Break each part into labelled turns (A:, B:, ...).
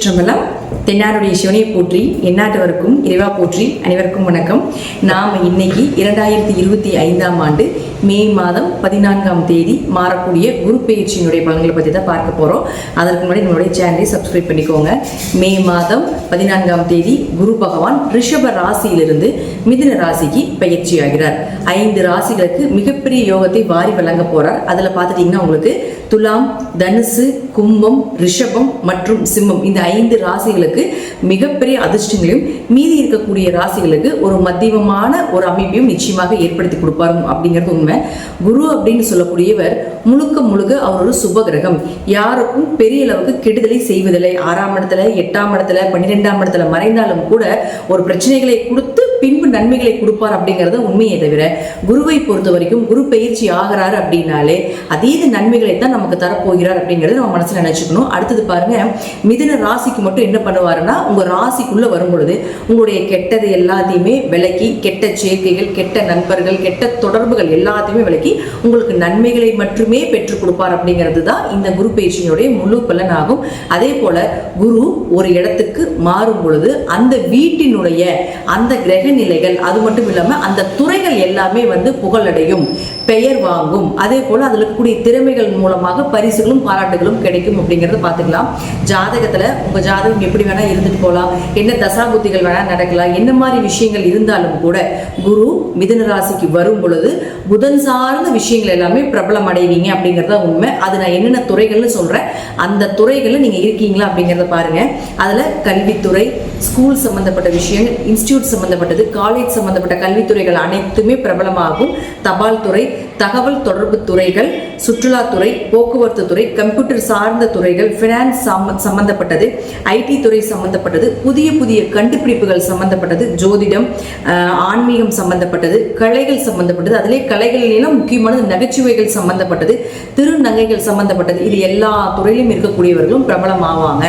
A: திருச்சிற்றம்பலம். தென்னாருடைய சிவனையை போற்றி எந்நாட்டவருக்கும் இறைவா போற்றி. அனைவருக்கும் வணக்கம். நாம் இன்னைக்கு 2025ஆம் ஆண்டு மே மாதம் 14ஆம் தேதி மாறக்கூடிய குரு பெயர்ச்சியினுடைய பலன்களை பற்றி தான் பார்க்க போகிறோம். அதற்கு முன்னாடி நம்மளுடைய சேனலை சப்ஸ்கிரைப் பண்ணிக்கோங்க. மே மாதம் 14ஆம் தேதி குரு பகவான் ரிஷப ராசியிலிருந்து மிதுன ராசிக்கு பயிற்சி ஆகிறார். 5 ராசிகளுக்கு மிகப்பெரிய யோகத்தை வாரி வழங்க போறார். அதில் பார்த்துட்டிங்கன்னா உங்களுக்கு துலாம், தனுசு, கும்பம், ரிஷபம் மற்றும் சிம்மம் இந்த 5 ராசிகளுக்கு மிகப்பெரிய அதிர்ஷ்டங்களையும், மீதி இருக்கக்கூடிய ராசிகளுக்கு ஒரு மத்தியமமான ஒரு அமைப்பையும் நிச்சயமாக ஏற்படுத்தி கொடுப்பாரு அப்படிங்கிறது உண்மை. குரு அப்படின்னு சொல்லக்கூடியவர் முழுக்க முழுக்க அவர் ஒரு சுப கிரகம். யாருக்கும் பெரிய அளவுக்கு கெடுதலை செய்வதில்லை. 6ஆம் இடத்துல, 8ஆம் இடத்துல, 12ஆம் இடத்துல மறைந்தாலும் கூட ஒரு பிரச்சனைகளை கொடுத்து பின்பு நன்மைகளை கொடுப்பார் அப்படிங்கறது உண்மையை தவிர, குருவை பொறுத்த வரைக்கும் குரு பயிற்சி ஆகிறாரு அப்படின்னாலே அதீத நன்மைகளை தான் நமக்கு தரப்போகிறார் அப்படிங்கறது நம்ம மனசுல நினைச்சுக்கணும். அடுத்தது பாருங்க, மிதுன ராசிக்கு மட்டும் என்ன பண்ணுவாருன்னா, உங்க ராசிக்குள்ள வரும் பொழுது உங்களுடைய கெட்டது எல்லாத்தையுமே விலக்கி, கெட்ட சேர்க்கைகள், கெட்ட நண்பர்கள், கெட்ட தொடர்புகள் எல்லாத்தையுமே விலக்கி உங்களுக்கு நன்மைகளை மட்டுமே பெற்றுக் கொடுப்பார் அப்படிங்கிறது தான் இந்த குரு பயிற்சியினுடைய முழு பலன் ஆகும். அதே போல குரு ஒரு இடத்துக்கு மாறும் பொழுது அந்த வீட்டினுடைய அந்த கிரக நிலைகள், அது மட்டும் இல்லாம அந்த துறைகள் எல்லாமே புகழடையும், பெயர் வாங்கும். அதே போல அதுல கூடிய திறமைகள் மூலமாக பரிசுகளும் பாராட்டுகளும் கிடைக்கும் அப்படிங்கறத பாத்துக்கலாம். ஜாதகத்துல உங்க ஜாதகம் எப்படி வேணா இருந்துட்டு போகலாம், என்ன தசாபுத்திகள் வேணா நடக்கலாம், என்ன மாதிரி விஷயங்கள் இருந்தாலும் கூட குரு மிதுன ராசிக்கு வரும் பொழுது புதன் சார்ந்த விஷயங்கள் எல்லாமே பிரபலம் அடைவீங்க அப்படிங்கறத உண்மை. அது நான் என்னென்ன துறைகள்னு சொல்றேன், அந்த துறைகள்ல நீங்க இருக்கீங்களா அப்படிங்கறத பாருங்க. அதுல கல்வித்துறை, ஸ்கூல் சம்பந்தப்பட்ட விஷயங்கள், இன்ஸ்டிடியூட் சம்பந்தப்பட்டது, காலேஜ் சம்பந்தப்பட்ட கல்வித்துறைகள் அனைத்துமே பிரபலமாகும். தபால் துறை, தகவல் தொடர்பு துறைகள், சுற்றுலாத்துறை, போக்குவரத்து துறை, கம்ப்யூட்டர் சார்ந்த துறைகள், பினான்ஸ் சம்பந்தப்பட்டது, ஐடி துறை சம்பந்தப்பட்டது, புதிய புதிய கண்டுபிடிப்புகள் சம்பந்தப்பட்டது, ஜோதிடம், ஆன்மீகம் சம்பந்தப்பட்டது, கலைகள் சம்பந்தப்பட்டது, அதிலே கலைகளிலும் முக்கியமானது நகைச்சுவைகள் சம்பந்தப்பட்டது, திருநங்கைகள் சம்பந்தப்பட்டது. இது எல்லா துறையிலும் இருக்கக்கூடியவர்களும் பிரபலம் ஆவாங்க.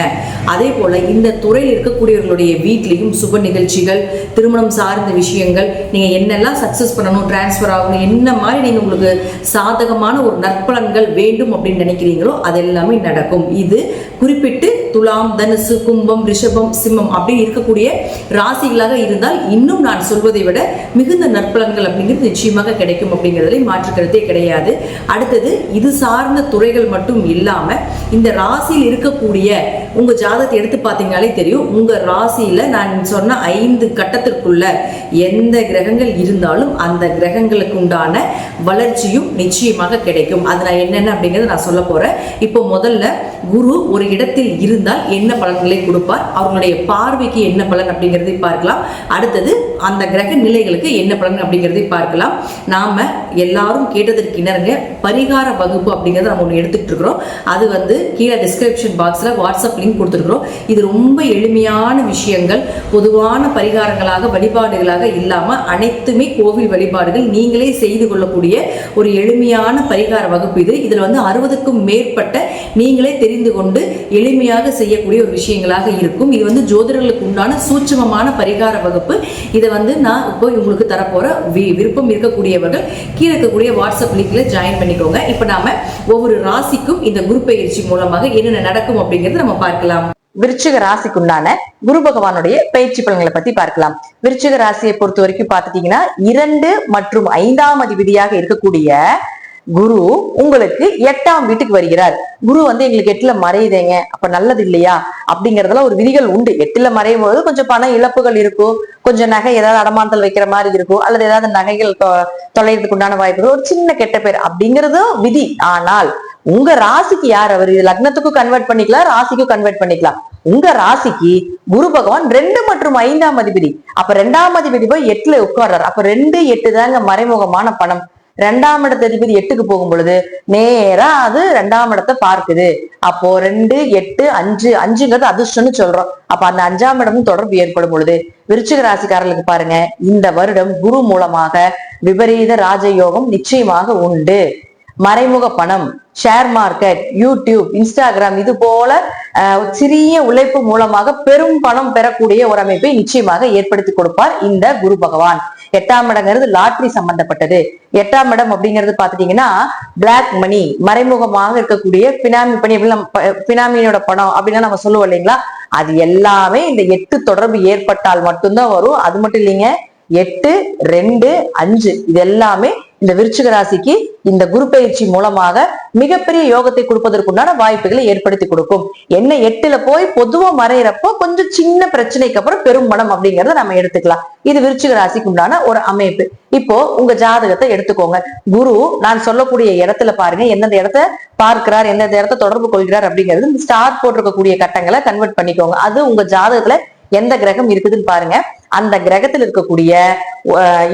A: அதே போல இந்த துறையில் இருக்கக்கூடியவர்களுடைய வீட்லையும் சுப நிகழ்ச்சிகள், திருமணம் சார்ந்த விஷயங்கள், நீங்க என்னெல்லாம் சக்சஸ் பண்ணணும், டிரான்ஸ்பர் ஆகணும், என்ன மாதிரி நீங்க உங்களுக்கு சாதகமான ஒரு நற்பலன்கள் வேண்டும் அப்படின்னு நினைக்கிறீங்களோ அது எல்லாமே நடக்கும். இது குறிப்பிட்டு துலாம், தனுசு, கும்பம், ரிஷபம், சிம்மம் அப்படி இருக்கக்கூடிய ராசிகளாக இருந்தால் இன்னும் நான் சொல்வதை விட மிகுந்த நற்பலன்கள் அப்படிங்கிறது நிச்சயமாக கிடைக்கும் அப்படிங்கிறதுல மாற்றுக்கிறதே கிடையாது. அடுத்தது இது சார்ந்த துறைகள் மட்டும் இல்லாம இந்த ராசியில் இருக்கக்கூடிய உங்க ஜாதகத்தை எடுத்து பார்த்தீங்கன்னாலே தெரியும். உங்க ராசியில நான் சொன்ன 5 கட்டத்திற்குள்ள எந்த கிரகங்கள் இருந்தாலும் அந்த கிரகங்களுக்கு உண்டான வளர்ச்சியும் நிச்சயமாக கிடைக்கும். அது நான் என்னென்ன அப்படிங்கிறத நான் சொல்ல போறேன். இப்போ முதல்ல குரு ஒரு இடத்தில் இருந்தால் என்ன பலன்களை கொடுப்பார், அவங்களுடைய பார்வைக்கு என்ன பலன் அப்படிங்கிறதை பார்க்கலாம். அடுத்தது அந்த கிரக நிலைகளுக்கு என்ன பலன் அப்படிங்கிறதை பார்க்கலாம். நாம எல்லாரும் கேட்டதற்கு இணங்க பரிகார வகுப்பு அப்படிங்கிறத நம்ம ஒன்று எடுத்துட்டு இருக்கிறோம். அது கீழே டிஸ்கிரிப்ஷன் பாக்ஸ்ல வாட்ஸ்அப் லிங்க் கொடுத்துருக்கிறோம். இது ரொம்ப எளிமையான விஷயங்கள், பொதுவான பரிகாரங்களாக, வழிபாடுகளாக இல்லாம அனைத்துமே கோவில் வழிபாடுகள், நீங்களே செய்து கொள்ளக்கூடிய ஒரு எளிமையான பரிகார வகுப்பு இது. இதுல 60க்கும் மேற்பட்ட நீங்களே தெரிந்து கொண்டு எளிமையாக செய்யக்கூடிய ஒரு விஷயங்களாக இருக்கும். இது ஜோதிடர்களுக்கு உண்டான சூட்சமமான பரிகார வகுப்பு. இதை நான் இப்போ உங்களுக்கு தரப்போற விருப்பம் இருக்கக்கூடியவர்கள் கீழே இருக்கக்கூடிய வாட்ஸ்அப் லிங்க்ல ஜாயின் பண்ணிக்கோங்க. இப்ப நாம ஒவ்வொரு ராசிக்கும் இந்த குரு பயிற்சி மூலமாக என்னென்ன நடக்கும் அப்படிங்கறத நம்ம பார்க்கலாம்.
B: விருச்சிக ராசிக்குண்டான குரு பகவானுடைய பயிற்சி பலன்களை பத்தி பார்க்கலாம். விருச்சிக ராசியை பொறுத்த வரைக்கும் பாத்துட்டீங்கன்னா 2 மற்றும் 5ஆம் அதிபதியாக இருக்கக்கூடிய குரு உங்களுக்கு 8ஆம் வீட்டுக்கு வருகிறார். குரு எங்களுக்கு 8ல மறையுதேங்க, அப்ப நல்லது இல்லையா அப்படிங்கறதுல ஒரு விதிகள் உண்டு. 8ல மறையும் போது கொஞ்சம் பண இழப்புகள் இருக்கும், கொஞ்சம் நகை ஏதாவது அடமானத்தில் வைக்கிற மாதிரி இருக்கும், அல்லது ஏதாவது நகைகள் தொலைறதுக்கு உண்டான வாய்ப்புகள், ஒரு சின்ன கெட்ட பேர் அப்படிங்கறதும் விதி. ஆனால் உங்க ராசிக்கு யார் அவர், இது லக்னத்துக்கும் கன்வெர்ட் பண்ணிக்கலாம், ராசிக்கும் கன்வெர்ட் பண்ணிக்கலாம். உங்க ராசிக்கு குரு பகவான் 2 மற்றும் 5ஆம் அதிபதி. அப்ப 2ஆம் அதிபதி போய் 8ல உட்கார்றாரு. அப்ப 2, 8 தாங்க மறைமுகமான பணம். 2ஆம் இடத்து அதிபதி 8க்கு போகும் பொழுது நேரா அது 2ஆம் இடத்தை பார்க்குது. அப்போ 2, 8, 5ங்கிறது அதிர்ஷ்டம்னு சொல்றோம். அப்ப அந்த 5ஆம் இடமும் தொடர்பு ஏற்படும் பொழுது விருச்சிக ராசிக்காரர்களுக்கு பாருங்க, இந்த வருடம் குரு மூலமாக விபரீத ராஜயோகம் நிச்சயமாக உண்டு. மறைமுக பணம், ஷேர் மார்க்கெட், யூடியூப், இன்ஸ்டாகிராம் இது போல சிறிய உழைப்பு மூலமாக பெரும் பணம் பெறக்கூடிய ஒரு அமைப்பை நிச்சயமாக ஏற்படுத்தி கொடுப்பார் இந்த குரு பகவான். 8ஆம் இடங்கிறது லாட்ரி சம்பந்தப்பட்டது. 8ஆம் இடம் அப்படிங்கிறது பாத்துட்டீங்கன்னா பிளாக் மணி, மறைமுகமாக இருக்கக்கூடிய பினாமி பணி, பினாமியோட பணம் அப்படின்னா நம்ம சொல்லுவோம் இல்லைங்களா, அது எல்லாமே இந்த 8 தொடர்பு ஏற்பட்டால் மட்டும்தான் வரும். அது மட்டும் இல்லைங்க, 8, 2, 5 இது எல்லாமே இந்த விருச்சிக ராசிக்கு இந்த குரு பயிற்சி மூலமாக மிகப்பெரிய யோகத்தை கொடுப்பதற்குண்டான வாய்ப்புகளை ஏற்படுத்தி கொடுக்கும். என்ன 8ல போய் பொதுவா மறையிறப்போ கொஞ்சம் சின்ன பிரச்சனைக்கு அப்புறம் பெரும் பணம் அப்படிங்கறத நம்ம எடுத்துக்கலாம். இது விருச்சிக ராசிக்கு உண்டான ஒரு அமைப்பு. இப்போ உங்க ஜாதகத்தை எடுத்துக்கோங்க. குரு நான் சொல்லக்கூடிய இடத்துல பாருங்க, எந்தெந்த இடத்த பார்க்கிறார், எந்தெந்த இடத்த தொடர்பு கொள்கிறார் அப்படிங்கிறது இந்த ஸ்டார் போட்டிருக்கக்கூடிய கட்டங்களை கன்வெர்ட் பண்ணிக்கோங்க. அது உங்க ஜாதகத்துல எந்த கிரகம் இருக்குதுன்னு பாருங்க. அந்த கிரகத்தில் இருக்கக்கூடிய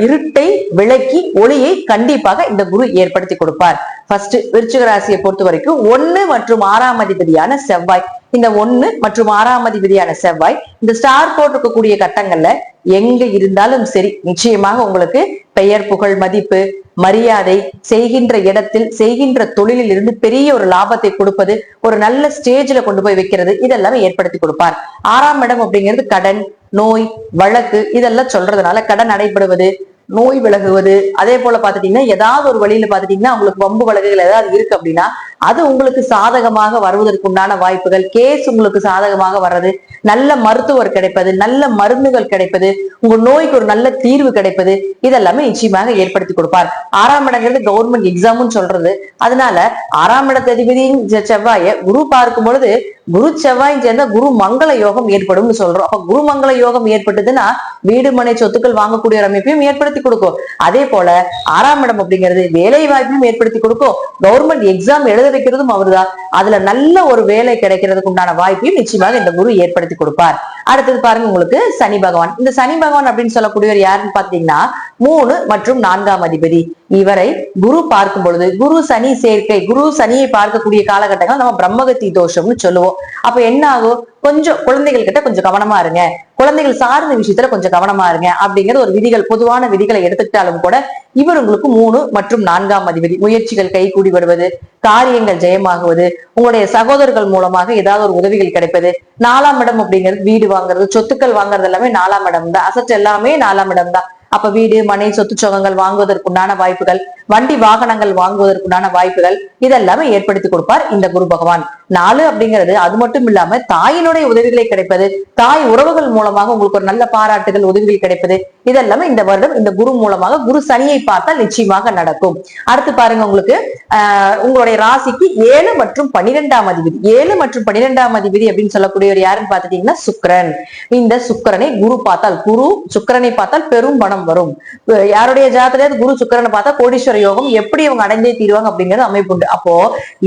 B: இருட்டை விளக்கி ஒளியை கண்டிப்பாக இந்த குரு ஏற்படுத்தி கொடுப்பார். ஃபர்ஸ்ட் விருச்சிக ராசியை பொறுத்த வரைக்கும் 1 மற்றும் 6ஆம் அதிபதியான செவ்வாய், இந்த 1 மற்றும் 6ஆம் அதிபதியான செவ்வாய் இந்த ஸ்டார் போட்டிருக்கக்கூடிய கட்டங்கள்ல எங்க இருந்தாலும் சரி நிச்சயமாக உங்களுக்கு பெயர், புகழ், மதிப்பு, மரியாதை, செய்கின்ற இடத்தில் செய்கின்ற தொழிலில் இருந்து பெரிய ஒரு லாபத்தை கொடுப்பது, ஒரு நல்ல ஸ்டேஜ்ல கொண்டு போய் வைக்கிறது, இதெல்லாமே ஏற்படுத்தி கொடுப்பார். 6ஆம் இடம் அப்படிங்கிறது கடன், நோய், வழக்கு இதெல்லாம் சொல்றதுனால கடன் அடைபடுவது, நோய் விலகுவது, அதே போல பாத்துட்டீங்கன்னா ஏதாவது ஒரு வழியில பாத்துட்டீங்கன்னா உங்களுக்கு வம்பு வழக்குகள் ஏதாவது இருக்கு அப்படின்னா அது உங்களுக்கு சாதகமாக வருவதற்குண்டான வாய்ப்புகள், கேஸ் உங்களுக்கு சாதகமாக வர்றது, நல்ல மருத்துவர் கிடைப்பது, நல்ல மருந்துகள் கிடைப்பது, உங்க நோய்க்கு ஒரு நல்ல தீர்வு கிடைப்பது, இதெல்லாமே நிச்சயமாக ஏற்படுத்தி கொடுப்பார். 6ஆம் இடங்கிறது கவர்மெண்ட் எக்ஸாம்னு சொல்றது. அதனால 6ஆம் இடத்த அதிபதியின் செவ்வாய குரு பார்க்கும் பொழுது குரு செவ்வாய் சேர்ந்த குரு மங்கள யோகம் ஏற்படும் சொல்றோம். அப்ப குரு மங்கள யோகம் ஏற்பட்டதுன்னா வீடு மனை சொத்துக்கள் வாங்கக்கூடிய ஒரு அமைப்பையும் ஏற்படுத்தி கொடுக்கும். அதே போல 6ஆம் இடம் அப்படிங்கிறது வேலை வாய்ப்பையும் ஏற்படுத்தி கொடுக்கும். கவர்மெண்ட் எக்ஸாம் எழுத வைக்கிறதும் அவருதான். அதுல நல்ல ஒரு வேலை கிடைக்கிறதுக்கு உண்டான வாய்ப்பையும் நிச்சயமாக இந்த குரு ஏற்படுத்தி கொடுப்பார். அடுத்தது பாருங்க உங்களுக்கு சனி பகவான். இந்த சனி பகவான் அப்படின்னு சொல்லக்கூடியவர் யாருன்னு பாத்தீங்கன்னா 3 மற்றும் 4ஆம் அதிபதி. இவரை குரு பார்க்கும் பொழுது குரு சனி சேர்க்கை, குரு சனியை பார்க்கக்கூடிய காலகட்டங்கள் நம்ம பிரம்மகத்தி தோஷம்னு சொல்லுவோம். அப்ப என்ன ஆகும், கொஞ்சம் குழந்தைகள் கிட்ட கொஞ்சம் கவனமா இருங்க, குழந்தைகள் சார்ந்த விஷயத்துல கொஞ்சம் கவனமா இருங்க அப்படிங்கிற ஒரு விதிகள், பொதுவான விதிகளை எடுத்துக்கிட்டாலும் கூட இவர் உங்களுக்கு 3 மற்றும் 4ஆம் அதிபதி. முயற்சிகள் கைகூடி வருவது, காரியங்கள் ஜெயமாகுவது, உங்களுடைய சகோதரர்கள் மூலமாக ஏதாவது ஒரு உதவிகள் கிடைப்பது. 4ஆம் இடம் அப்படிங்கிறது வீடு வாங்குறது, சொத்துக்கள் வாங்குறது எல்லாமே 4ஆம் இடம் தான். அசட் எல்லாமே 4ஆம் இடம் தான். அப்ப வீடு, மனை, சொத்து சுகங்கள் வாங்குவதற்குண்டான வாய்ப்புகள், வண்டி வாகனங்கள் வாங்குவதற்குண்டான வாய்ப்புகள் இதெல்லாமே ஏற்படுத்தி கொடுப்பார் இந்த குரு பகவான். 4 அப்படிங்கிறது அது மட்டும் இல்லாம தாயினுடைய உதவிகளை கிடைப்பது, தாய் உறவுகள் மூலமாக உங்களுக்கு ஒரு நல்ல பாராட்டுகள், உதவிகள் கிடைப்பது, இதெல்லாமே இந்த வருடம் இந்த குரு மூலமாக குரு சனியை பார்த்தால் நிச்சயமாக நடக்கும். அடுத்து பாருங்க உங்களுக்கு உங்களுடைய ராசிக்கு 7 மற்றும் 12ஆம் அதிபதி. 7 மற்றும் 12ஆம் அதிபதி அப்படின்னு சொல்லக்கூடியவர் யாருன்னு பாத்துட்டீங்கன்னா சுக்கிரன். இந்த சுக்கிரனை குரு பார்த்தால், குரு சுக்கிரனை பார்த்தால் பெரும் பணம் வரும். யாருடைய ஜாதகத்துல குரு சுக்கிரனை பார்த்தா கோடீஸ்வர யோகம் எப்படி அவங்க அடைந்தே தீருவாங்க அப்படிங்கிறது அமைப்பு உண்டு. அப்போ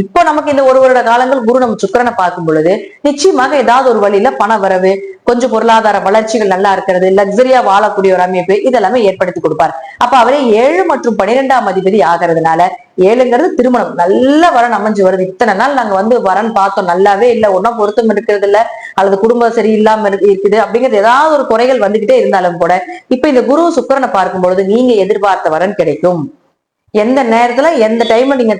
B: இப்போ நமக்கு இந்த 1 வருட காலங்கள் குரு நம்ம சுக்கிரனை பார்க்கும் பொழுது நிச்சயமாக ஏதாவது ஒரு வழியில பண வரவு, கொஞ்சம் பொருளாதார வளர்ச்சிகள் நல்லா இருக்கிறது, லக்ஸரியா வாழக்கூடிய ஒரு அமைப்பு இதெல்லாமே ஏற்படுத்தி கொடுப்பார். அப்ப அவரே 7 மற்றும் 12ஆம் அதிபதி ஆகிறதுனால 7ங்கிறது திருமணம், நல்ல வரன் அமைஞ்சு வருது. இத்தனை நாள் நாங்க வரன் பார்த்தோம், நல்லாவே இல்ல, ஒன்னும் பொருத்தம் இருக்கிறது இல்ல, அல்லது குடும்பம் சரியில்லாம இருக்குது அப்படிங்கிறது ஏதாவது ஒரு குறைகள் வந்துகிட்டே இருந்தாலும் கூட இப்ப இந்த குரு சுக்கிரனை பார்க்கும் பொழுது நீங்க எதிர்பார்த்த வரன் கிடைக்கும். எந்த நேரத்துல எந்த டைம்ல நீங்க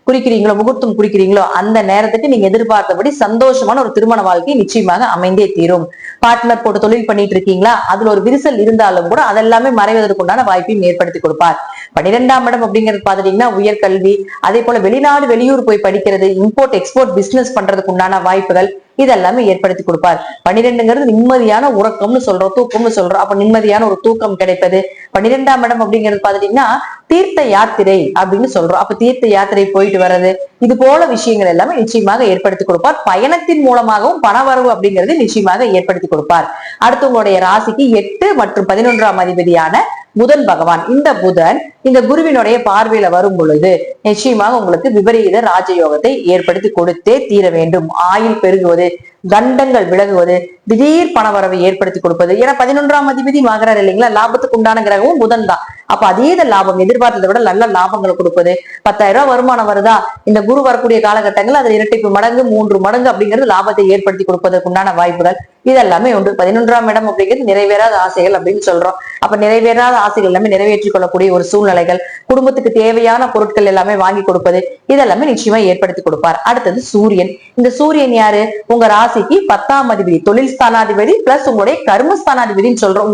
B: குறிக்கிறீங்களோ, முகூர்த்தம் குறிக்கிறீங்களோ அந்த நேரத்துக்கு நீங்க எதிர்பார்த்தபடி சந்தோஷமான ஒரு திருமண வாழ்க்கை நிச்சயமாக அமைந்தே தீரும். பார்ட்னர் போட்டு தொழில் பண்ணிட்டு இருக்கீங்களா, அதுல ஒரு விரிசல் இருந்தாலும் கூட அதெல்லாமே மறைவதற்குண்டான வாய்ப்பையும் ஏற்படுத்தி கொடுப்பார். 12ஆம் இடம் அப்படிங்கிறது பாத்துட்டீங்கன்னா உயர்கல்வி, அதே போல வெளிநாடு வெளியூர் போய் படிக்கிறது, இம்போர்ட் எக்ஸ்போர்ட் பிசினஸ் பண்றதுக்கு உண்டான வாய்ப்புகள் இதெல்லாமே ஏற்படுத்தி கொடுப்பார். 12ங்கிறது நிம்மதியான உறக்கம்னு சொல்றோம், தூக்கம்னு சொல்றோம். அப்ப நிம்மதியான ஒரு தூக்கம் கிடைப்பது. 12ஆம் இடம் அப்படிங்கிறது பாத்துட்டீங்கன்னா தீர்த்த யாத்திரை அப்படின்னு சொல்றோம். அப்ப தீர்த்த யாத்திரை போயிட்டு வர்றது, இது போல விஷயங்கள் எல்லாமே நிச்சயமாக ஏற்படுத்தி கொடுப்பார். பயணத்தின் மூலமாகவும் பணவரவு அப்படிங்கிறது நிச்சயமாக ஏற்படுத்தி கொடுப்பார். அடுத்து உங்களுடைய ராசிக்கு 8 மற்றும் 11ஆம் அதிபதியான புதன் பகவான். இந்த புதன் இந்த குருவினுடைய பார்வையில வரும் பொழுது நிச்சயமாக உங்களுக்கு விபரீத ராஜயோகத்தை ஏற்படுத்தி கொடுத்தே தீர வேண்டும். ஆயுள் பெருகுவது, கண்டங்கள் விலகுவது, திடீர் பணவரவை ஏற்படுத்தி கொடுப்பது. ஏன்னா 11ஆம் அதிபதி ஆகிறார் இல்லைங்களா, லாபத்துக்கு உண்டான கிரகமும் புதன் தான். அப்ப அதீத லாபம், எதிர்பார்த்ததை விட நல்ல லாபங்களை கொடுப்பது. 10,000 ரூபாய் வருமானம் வருதா, இந்த குரு வரக்கூடிய காலகட்டங்கள் அது இரட்டிப்பு மடங்கு 3 மடங்கு அப்படிங்கிறது லாபத்தை ஏற்படுத்தி கொடுப்பதற்கு உண்டான வாய்ப்புகள் இதெல்லாமே உண்டு. 11ஆம் இடம் அப்படிங்கிறது நிறைவேறாத ஆசைகள் அப்படின்னு சொல்றோம். அப்ப நிறைவேறாத ஆசைகள் எல்லாமே நிறைவேற்றிக் கொள்ளக்கூடிய ஒரு சூழ்நிலைகள், குடும்பத்துக்கு தேவையான பொருட்கள் எல்லாமே வாங்கி கொடுப்பது, இதெல்லாமே நிச்சயமா ஏற்படுத்தி கொடுப்பார். அடுத்தது சூரியன். இந்த சூரியன் யாரு, உங்க ராசிக்கு 10ஆம் அதிபதி, தொழில் ஸ்தானாதிபதி பிளஸ் உங்களுடைய கர்மஸ்தானாதிபதினு சொல்றோம்.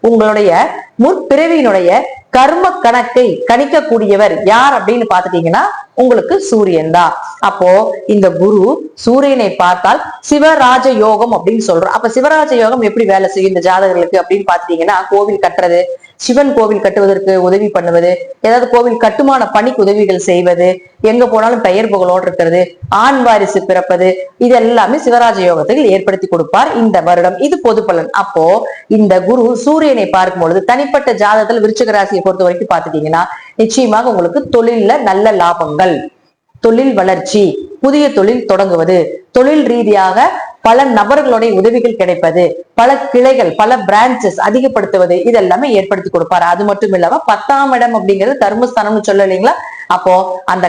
B: உங்களுடைய முற்பிறவியினுடைய கர்ம கணக்கை கணிக்கக்கூடியவர் யார் அப்படின்னு பாத்துட்டீங்கன்னா உங்களுக்கு சூரியன் தான். அப்போ இந்த குரு சூரியனை பார்த்தால் சிவராஜ யோகம் அப்படின்னு சொல்றோம். அப்ப சிவராஜ யோகம் எப்படி வேலை செய்யும் இந்த ஜாதகர்களுக்கு அப்படின்னு பாத்துட்டீங்கன்னா, கோவில் கட்டுறது, சிவன் கோவில் கட்டுவதற்கு உதவி பண்ணுவது, ஏதாவது கோவில் கட்டுமான பணிக்கு உதவிகள் செய்வது, எங்க போனாலும் பெயர் புகழோடு இருக்கிறது, ஆண் வாரிசு பிறப்பது, இது எல்லாமே சிவராஜ யோகத்தில் ஏற்படுத்தி கொடுப்பார் இந்த வருடம். இது பொது பலன். அப்போ இந்த குரு சூரியனை பார்க்கும் பொழுது தனிப்பட்ட ஜாதகத்தில் விருச்சிக ராசியை பொறுத்த வரைக்கும் பாத்துட்டீங்கன்னா நிச்சயமாக உங்களுக்கு தொழில்ல நல்ல லாபங்கள், தொழில் வளர்ச்சி, புதிய தொழில் தொடங்குவது, தொழில் ரீதியாக பல நபர்களுடைய உதவிகள் கிடைப்பது, பல கிளைகள், பல பிரான்சஸ் அதிகப்படுத்துவது, இதெல்லாமே ஏற்படுத்தி கொடுப்பாரு. அது மட்டும் இல்லாம 10ஆம் இடம் அப்படிங்கிறது கர்மஸ்தானம்னு சொல்ல இல்லைங்களா, அப்போ அந்த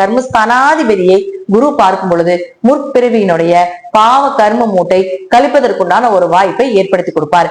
B: கர்மஸ்தானாதிபதியை குரு பார்க்கும் பொழுது முற்பிறவியினுடைய பாவ கர்ம மூட்டை கழிப்பதற்குண்டான ஒரு வாய்ப்பை ஏற்படுத்தி கொடுப்பார்.